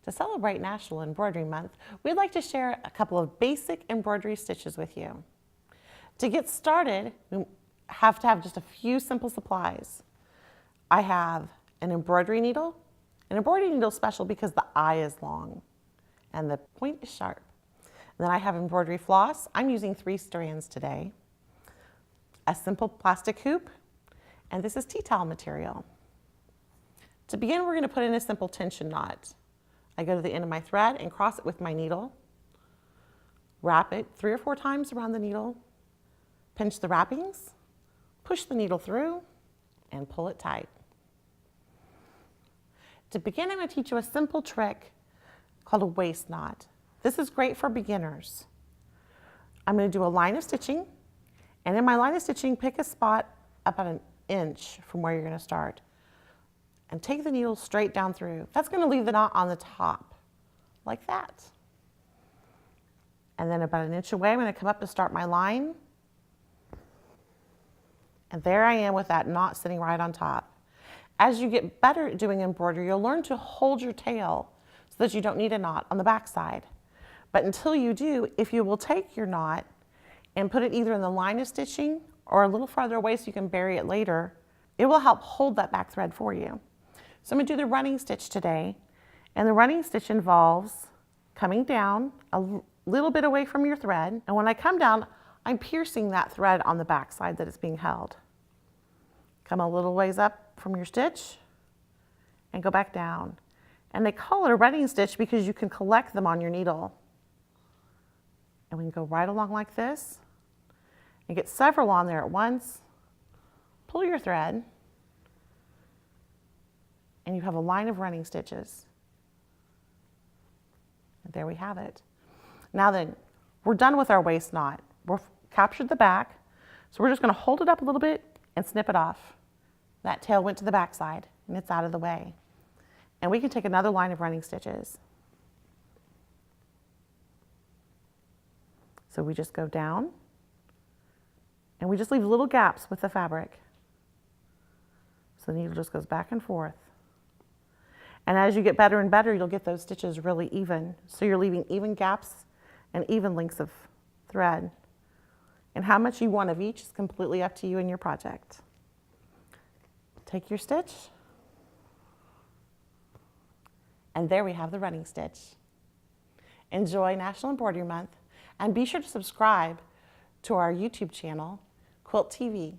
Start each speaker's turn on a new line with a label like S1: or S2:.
S1: To celebrate National Embroidery Month, we'd like to share a couple of basic embroidery stitches with you. To get started, we have to have just a few simple supplies. I have an embroidery needle. An embroidery needle is special because the eye is long and the point is sharp. And then I have embroidery floss. I'm using 3 strands today. A simple plastic hoop, and this is tea towel material. To begin, we're going to put in a simple tension knot. I go to the end of my thread and cross it with my needle. Wrap it 3 or 4 times around the needle. Pinch the wrappings, push the needle through, and pull it tight. To begin, I'm going to teach you a simple trick called a waist knot. This is great for beginners. I'm going to do a line of stitching, and in my line of stitching, pick a spot about 1 inch from where you're going to start. And take the needle straight down through. That's going to leave the knot on the top, like that. And then about 1 inch away, I'm going to come up to start my line. And there I am with that knot sitting right on top. As you get better at doing embroidery, you'll learn to hold your tail so that you don't need a knot on the back side. But until you do, if you will take your knot and put it either in the line of stitching or a little farther away so you can bury it later, it will help hold that back thread for you. So I'm going to do the running stitch today, and the running stitch involves coming down a little bit away from your thread, and when I come down, I'm piercing that thread on the back side that is being held. Come a little ways up from your stitch and go back down. And they call it a running stitch because you can collect them on your needle. And we can go right along like this and get several on there at once. Pull your thread, and you have a line of running stitches. And there we have it. Now then, we're done with our waist knot. We've captured the back, so we're just going to hold it up a little bit and snip it off. That tail went to the back side, and it's out of the way. And we can take another line of running stitches. So we just go down, and we just leave little gaps with the fabric. So the needle just goes back and forth. And as you get better and better, you'll get those stitches really even. So you're leaving even gaps and even lengths of thread. And how much you want of each is completely up to you and your project. Take your stitch, and there we have the running stitch. Enjoy National Embroidery Month, and be sure to subscribe to our YouTube channel, Quilt TV.